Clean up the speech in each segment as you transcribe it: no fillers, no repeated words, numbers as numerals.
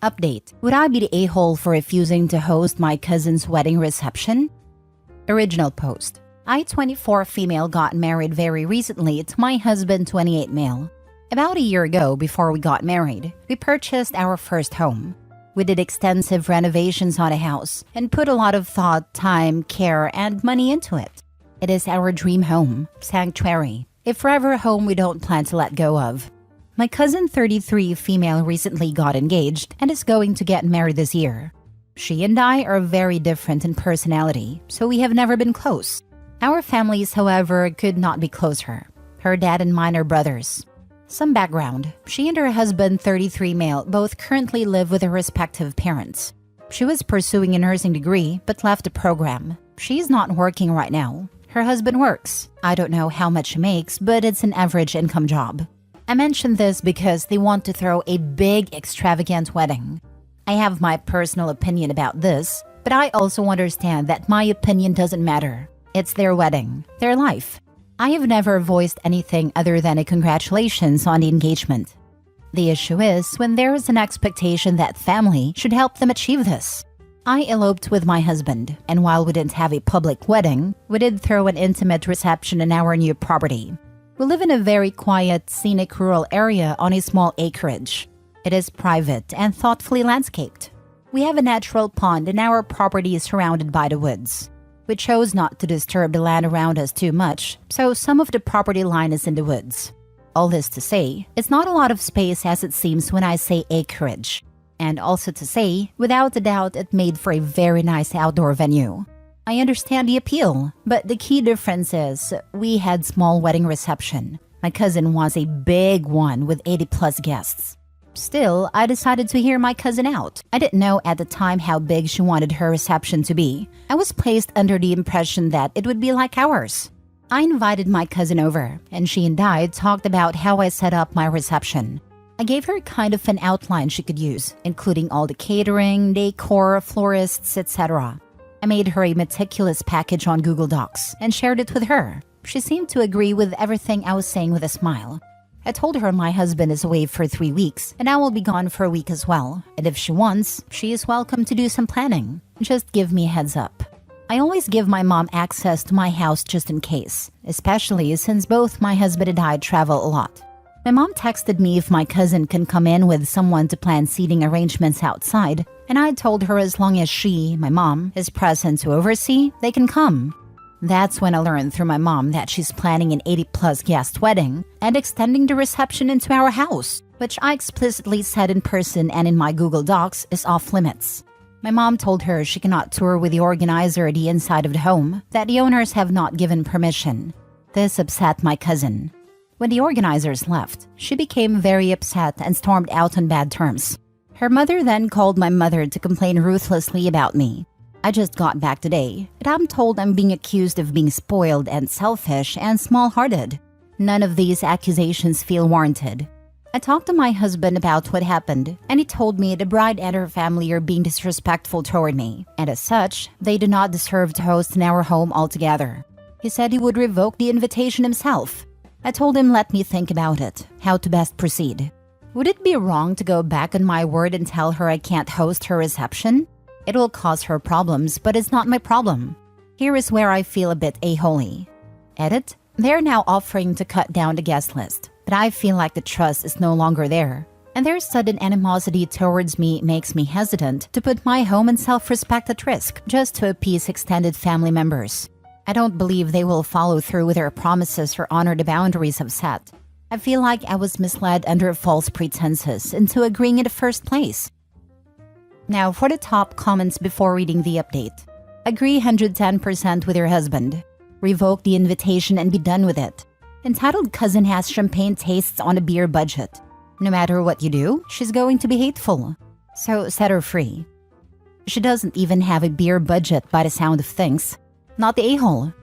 Update: would I be the a-hole for refusing to host my cousin's wedding reception? Original post: I, 24 female, got married very recently to my husband, 28 male. About a year ago, before we got married, we purchased our first home. We did extensive renovations on the house and put a lot of thought, time, care, and money into it. It is our dream home, sanctuary, a forever home we don't plan to let go of. My cousin, 33 female, recently got engaged and is going to get married this year. She and I are very different in personality, so we have never been close. Our families, however, could not be closer. Her dad and mine are brothers. Some background: she and her husband, 33 male, both currently live with their respective parents. She was pursuing a nursing degree but left the program. She's not working right now. Her husband works. I don't know how much he makes, but it's an average income job. I mention this because they want to throw a big, extravagant wedding. I have my personal opinion about this, but I also understand that my opinion doesn't matter. It's their wedding, their life. I have never voiced anything other than a congratulations on the engagement. The issue is when there is an expectation that family should help them achieve this. I eloped with my husband, and while we didn't have a public wedding, we did throw an intimate reception in our new property. We live in a very quiet, scenic rural area on a small acreage. It is private and thoughtfully landscaped. We have a natural pond and our property is surrounded by the woods. We chose not to disturb the land around us too much, so some of the property line is in the woods. All this to say, it's not a lot of space as it seems when I say acreage. And also to say, without a doubt, it made for a very nice outdoor venue. I understand the appeal, but the key difference is we had small wedding reception. My cousin wants a big one with 80 plus guests. Still, I decided to hear my cousin out. I didn't know at the time how big she wanted her reception to be. I was placed under the impression that it would be like ours. I invited my cousin over, and she and I talked about how I set up my reception. I gave her kind of an outline she could use, including all the catering, decor, florists, etc. I made her a meticulous package on Google Docs and shared it with her. She seemed to agree with everything I was saying with a smile. I told her my husband is away for 3 weeks and I will be gone for a week as well. And if she wants, she is welcome to do some planning. Just give me a heads up. I always give my mom access to my house just in case, especially since both my husband and I travel a lot. My mom texted me if my cousin can come in with someone to plan seating arrangements outside, and I told her as long as she, my mom, is present to oversee, they can come. That's when I learned through my mom that she's planning an 80-plus guest wedding and extending the reception into our house, which I explicitly said in person and in my Google Docs is off limits. My mom told her she cannot tour with the organizer the inside of the home, that the owners have not given permission. This upset my cousin. When the organizers left, she became very upset and stormed out on bad terms. Her mother then called my mother to complain ruthlessly about me. I just got back today, and I'm told I'm being accused of being spoiled and selfish and small-hearted. None of these accusations feel warranted. I talked to my husband about what happened, and he told me the bride and her family are being disrespectful toward me, and as such, they do not deserve to host in our home altogether. He said he would revoke the invitation himself. I told him let me think about it, how to best proceed. Would it be wrong to go back on my word and tell her I can't host her reception? It will cause her problems, but it's not my problem. Here is where I feel a bit a-holy. Edit: they're now offering to cut down the guest list, but I feel like the trust is no longer there, and their sudden animosity towards me makes me hesitant to put my home and self-respect at risk just to appease extended family members. I don't believe they will follow through with their promises or honor the boundaries I've set. I feel like I was misled under false pretenses into agreeing in the first place. Now for the top comments before reading the update. Agree 110% with your husband. Revoke the invitation and be done with it. Entitled cousin has champagne tastes on a beer budget. No matter what you do, she's going to be hateful. So set her free. She doesn't even have a beer budget by the sound of things. Not the a-hole.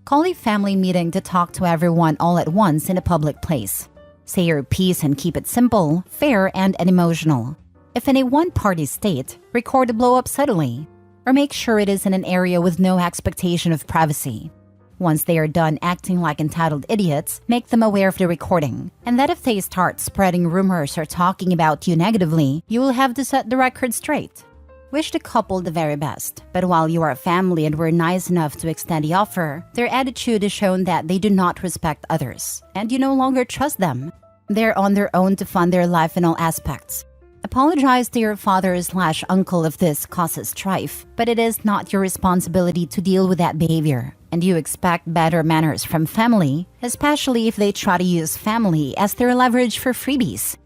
Call a family meeting to talk to everyone all at once in a public place. Say your piece and keep it simple, fair, and unemotional. If in a one-party state, record a blow-up subtly. Or make sure it is in an area with no expectation of privacy. Once they are done acting like entitled idiots, make them aware of the recording, and that if they start spreading rumors or talking about you negatively, you will have to set the record straight. Wish the couple the very best, but while you are a family and were nice enough to extend the offer, their attitude has shown that they do not respect others, and you no longer trust them. They're on their own to fund their life in all aspects. Apologize to your father/uncle if this causes strife, but it is not your responsibility to deal with that behavior, and you expect better manners from family, especially if they try to use family as their leverage for freebies.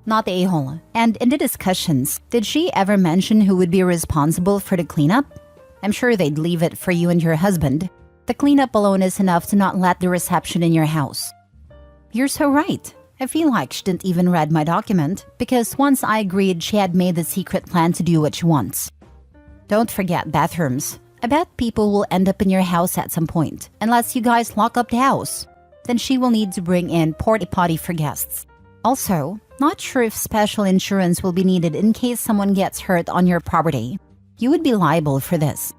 Not the a-hole. And in the discussions, did she ever mention who would be responsible for the cleanup? I'm sure they'd leave it for you and your husband. The cleanup alone is enough to not let the reception in your house. You're so right. I feel like she didn't even read my document, because once I agreed she had made the secret plan to do what she wants. Don't forget bathrooms. I bet people will end up in your house at some point, unless you guys lock up the house. Then she will need to bring in porta potty for guests. Also, not sure if special insurance will be needed in case someone gets hurt on your property. You would be liable for this.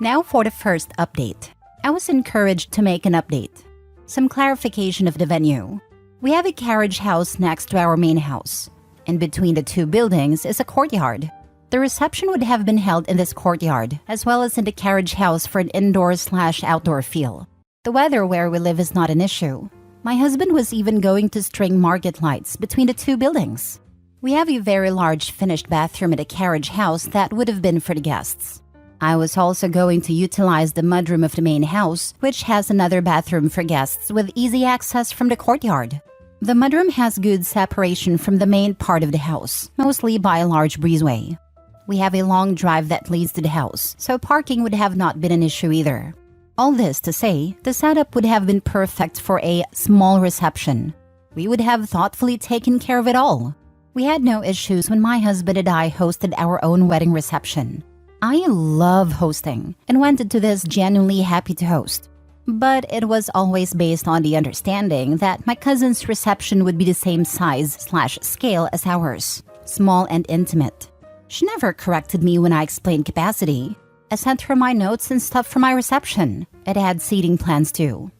Now for the first update. I was encouraged to make an update. Some clarification of the venue. We have a carriage house next to our main house. In between the two buildings is a courtyard. The reception would have been held in this courtyard, as well as in the carriage house for an indoor/outdoor feel. The weather where we live is not an issue. My husband was even going to string market lights between the two buildings. We have a very large finished bathroom at a carriage house that would have been for the guests. I was also going to utilize the mudroom of the main house, which has another bathroom for guests with easy access from the courtyard. The mudroom has good separation from the main part of the house, mostly by a large breezeway. We have a long drive that leads to the house, so parking would have not been an issue either. All this to say, the setup would have been perfect for a small reception. We would have thoughtfully taken care of it all. We had no issues when my husband and I hosted our own wedding reception. I love hosting and went into this genuinely happy to host. But it was always based on the understanding that my cousin's reception would be the same size/scale as ours, small and intimate. She never corrected me when I explained capacity. I sent her my notes and stuff for my reception. It had seating plans too.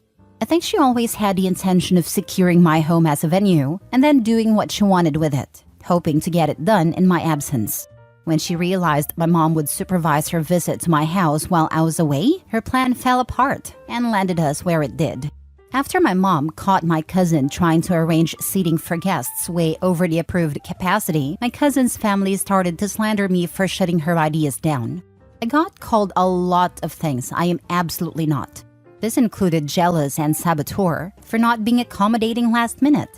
I think she always had the intention of securing my home as a venue and then doing what she wanted with it, hoping to get it done in my absence. When she realized my mom would supervise her visit to my house while I was away, her plan fell apart and landed us where it did. After my mom caught my cousin trying to arrange seating for guests way over the approved capacity, my cousin's family started to slander me for shutting her ideas down. I got called a lot of things I am absolutely not. This included jealous and saboteur for not being accommodating last minute.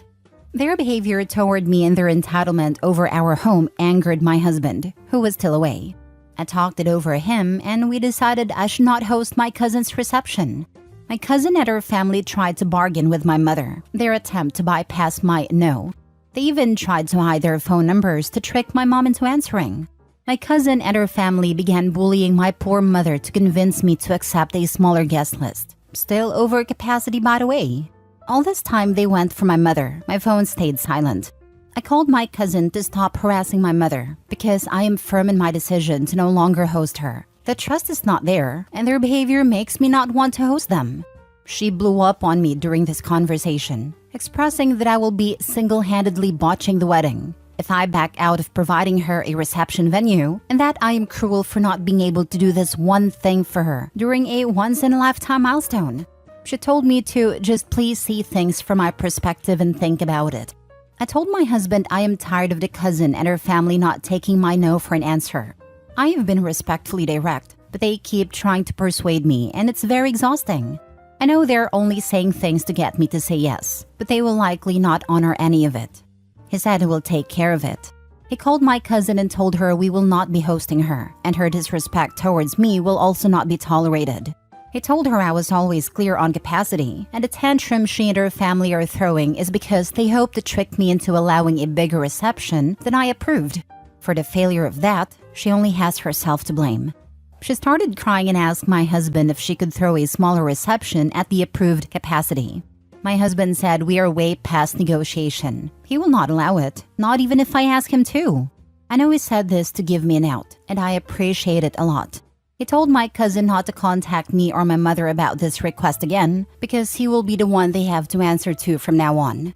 Their behavior toward me and their entitlement over our home angered my husband, who was still away. I talked it over him and we decided I should not host my cousin's reception. My cousin and her family tried to bargain with my mother, their attempt to bypass my no. They even tried to hide their phone numbers to trick my mom into answering. My cousin and her family began bullying my poor mother to convince me to accept a smaller guest list. Still over capacity, by the way. All this time they went for my mother. My phone stayed silent. I called my cousin to stop harassing my mother because I am firm in my decision to no longer host her. The trust is not there, and their behavior makes me not want to host them. She blew up on me during this conversation, expressing that I will be single-handedly botching the wedding if I back out of providing her a reception venue, and that I am cruel for not being able to do this one thing for her during a once-in-a-lifetime milestone. She told me to just please see things from my perspective and think about it. I told my husband I am tired of the cousin and her family not taking my no for an answer. I have been respectfully direct, but they keep trying to persuade me, and it's very exhausting. I know they're only saying things to get me to say yes, but they will likely not honor any of it. He said he will take care of it. He called my cousin and told her we will not be hosting her, and her disrespect towards me will also not be tolerated. He told her I was always clear on capacity, and the tantrum she and her family are throwing is because they hope to trick me into allowing a bigger reception than I approved. For the failure of that, she only has herself to blame. She started crying and asked my husband if she could throw a smaller reception at the approved capacity. My husband said we are way past negotiation. He will not allow it, not even if I ask him to. I know he said this to give me an out, and I appreciate it a lot. He told my cousin not to contact me or my mother about this request again because he will be the one they have to answer to from now on.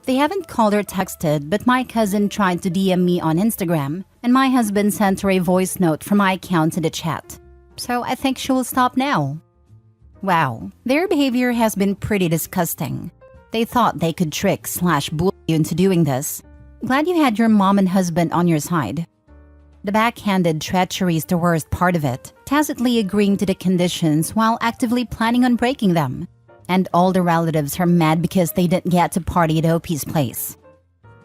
They haven't called or texted, but my cousin tried to DM me on Instagram, and my husband sent her a voice note from my account in the chat. So I think she will stop now. Wow, their behavior has been pretty disgusting. They thought they could trick/bully you into doing this. Glad you had your mom and husband on your side. The backhanded treachery is the worst part of it, tacitly agreeing to the conditions while actively planning on breaking them. And all the relatives are mad because they didn't get to party at OP's place.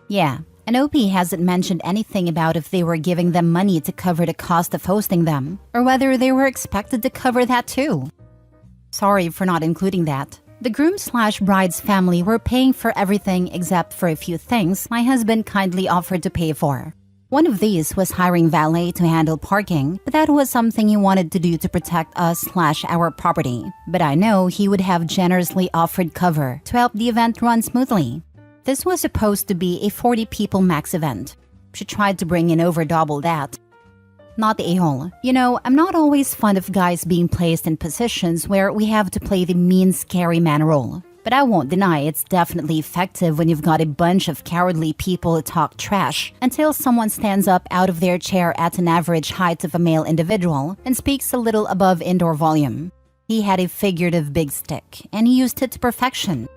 Yeah, and OP hasn't mentioned anything about if they were giving them money to cover the cost of hosting them, or whether they were expected to cover that too. Sorry for not including that. The groom/bride's family were paying for everything except for a few things my husband kindly offered to pay for. One of these was hiring valet to handle parking, but that was something he wanted to do to protect us/our property. But I know he would have generously offered cover to help the event run smoothly. This was supposed to be a 40-people max event. She tried to bring in over double that. Not the a-hole. You know, I'm not always fond of guys being placed in positions where we have to play the mean, scary man role. But I won't deny it's definitely effective when you've got a bunch of cowardly people who talk trash until someone stands up out of their chair at an average height of a male individual and speaks a little above indoor volume. He had a figurative big stick, and he used it to perfection.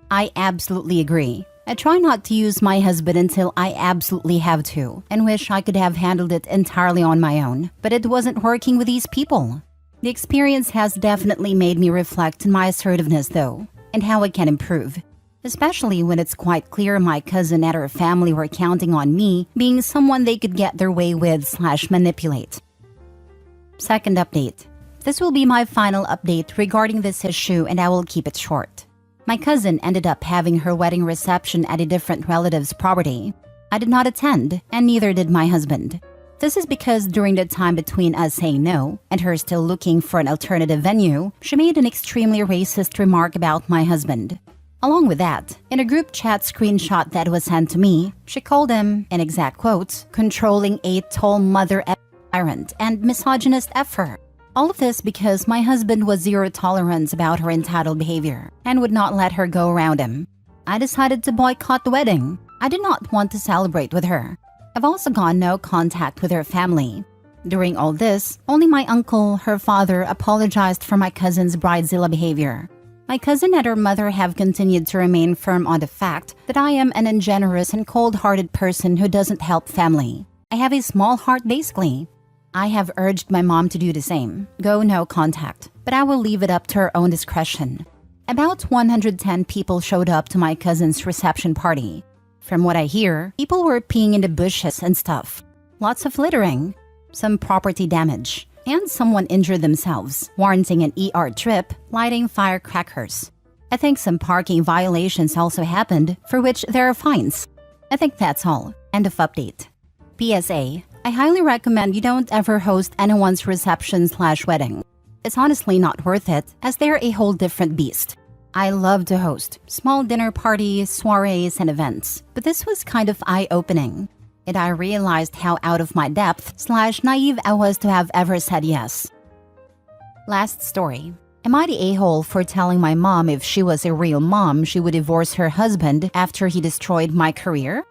I absolutely agree. I try not to use my husband until I absolutely have to, and wish I could have handled it entirely on my own, but it wasn't working with these people. The experience has definitely made me reflect on my assertiveness though, and how it can improve, especially when it's quite clear my cousin and her family were counting on me being someone they could get their way with/manipulate. Second update. This will be my final update regarding this issue, and I will keep it short. My cousin ended up having her wedding reception at a different relative's property. I did not attend, and neither did my husband. This is because during the time between us saying no and her still looking for an alternative venue, she made an extremely racist remark about my husband. Along with that, in a group chat screenshot that was sent to me, she called him, in exact quotes, controlling a tall mother tyrant and misogynist effer. All of this because my husband was zero tolerance about her entitled behavior and would not let her go around him. I decided to boycott the wedding. I did not want to celebrate with her. I've also gone no contact with her family. During all this, only my uncle, her father, apologized for my cousin's bridezilla behavior. My cousin and her mother have continued to remain firm on the fact that I am an ungenerous and cold-hearted person who doesn't help family. I have a small heart basically. I have urged my mom to do the same, go no contact, but I will leave it up to her own discretion. About 110 people showed up to my cousin's reception party. From what I hear, people were peeing in the bushes and stuff. Lots of littering, some property damage, and someone injured themselves, warranting an ER trip, lighting firecrackers. I think some parking violations also happened, for which there are fines. I think that's all. End of update. PSA. I highly recommend you don't ever host anyone's reception/wedding. It's honestly not worth it, as they're a whole different beast. I love to host small dinner parties, soirees, and events, but this was kind of eye-opening. And I realized how out of my depth/naive I was to have ever said yes. Last story. Am I the a-hole for telling my mom if she was a real mom, she would divorce her husband after he destroyed my career?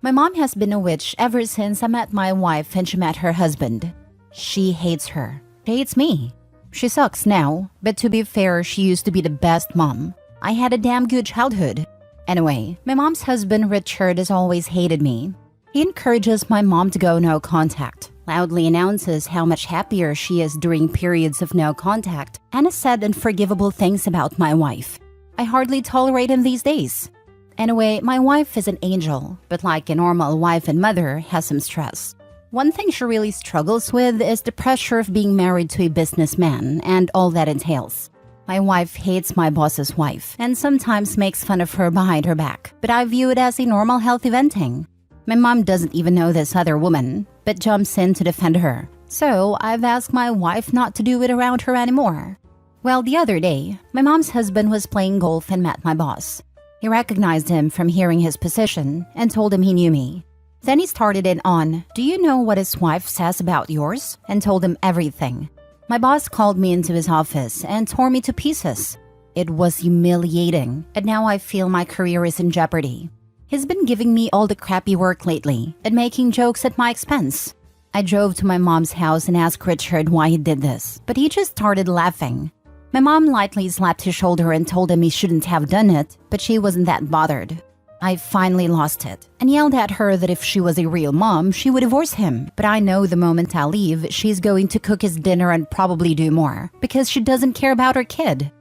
My mom has been a witch ever since I met my wife and she met her husband. She hates her. She hates me. She sucks now, but to be fair, she used to be the best mom. I had a damn good childhood. Anyway, my mom's husband Richard has always hated me. He encourages my mom to go no contact, loudly announces how much happier she is during periods of no contact, and has said unforgivable things about my wife. I hardly tolerate him these days. Anyway, my wife is an angel, but like a normal wife and mother, has some stress. One thing she really struggles with is the pressure of being married to a businessman and all that entails. My wife hates my boss's wife and sometimes makes fun of her behind her back, but I view it as a normal healthy venting. My mom doesn't even know this other woman, but jumps in to defend her. So I've asked my wife not to do it around her anymore. Well, the other day, my mom's husband was playing golf and met my boss. He recognized him from hearing his position and told him he knew me. Then he started it on, "Do you know what his wife says about yours?" and told him everything. My boss called me into his office and tore me to pieces. It was humiliating, and now I feel my career is in jeopardy. He's been giving me all the crappy work lately and making jokes at my expense. I drove to my mom's house and asked Richard why he did this, but he just started laughing. My mom lightly slapped his shoulder and told him he shouldn't have done it, but she wasn't that bothered. I finally lost it and yelled at her that if she was a real mom, she would divorce him. But I know the moment I leave, she's going to cook his dinner and probably do more because she doesn't care about her kid.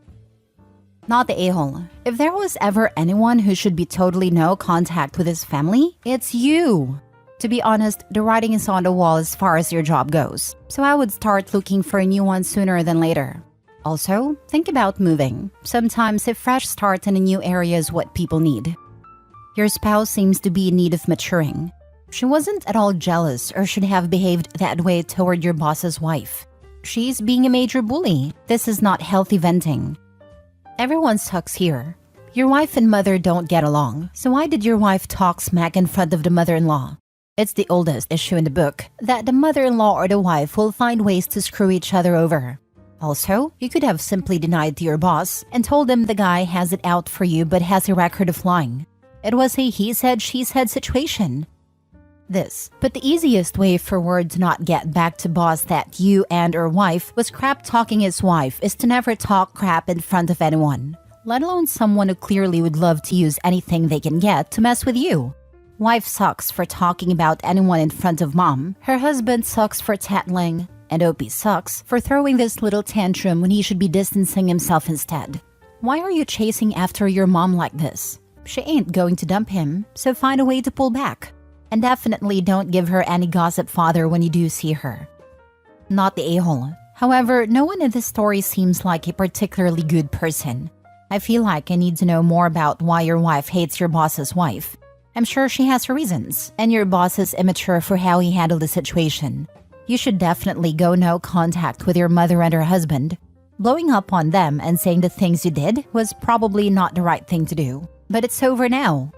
Not the a-hole. If there was ever anyone who should be totally no contact with his family, it's you. To be honest, the writing is on the wall as far as your job goes, so I would start looking for a new one sooner than later. Also, think about moving. Sometimes a fresh start in a new area is what people need. Your spouse seems to be in need of maturing. She wasn't at all jealous or should have behaved that way toward your boss's wife. She's being a major bully. This is not healthy venting. Everyone sucks here. Your wife and mother don't get along, so why did your wife talk smack in front of the mother-in-law? It's the oldest issue in the book that the mother-in-law or the wife will find ways to screw each other over. Also, you could have simply denied to your boss and told him the guy has it out for you but has a record of lying. It was a he said, she said situation. But the easiest way for word to not get back to boss that you and or wife was crap talking his wife is to never talk crap in front of anyone, let alone someone who clearly would love to use anything they can get to mess with you. Wife sucks for talking about anyone in front of mom. Her husband sucks for tattling. And OP sucks for throwing this little tantrum when he should be distancing himself instead. Why are you chasing after your mom like this? She ain't going to dump him, so find a way to pull back. And definitely don't give her any gossip fodder when you do see her. Not the a-hole. However, no one in this story seems like a particularly good person. I feel like I need to know more about why your wife hates your boss's wife. I'm sure she has her reasons, and your boss is immature for how he handled the situation. You should definitely go no contact with your mother and her husband. Blowing up on them and saying the things you did was probably not the right thing to do. But it's over now.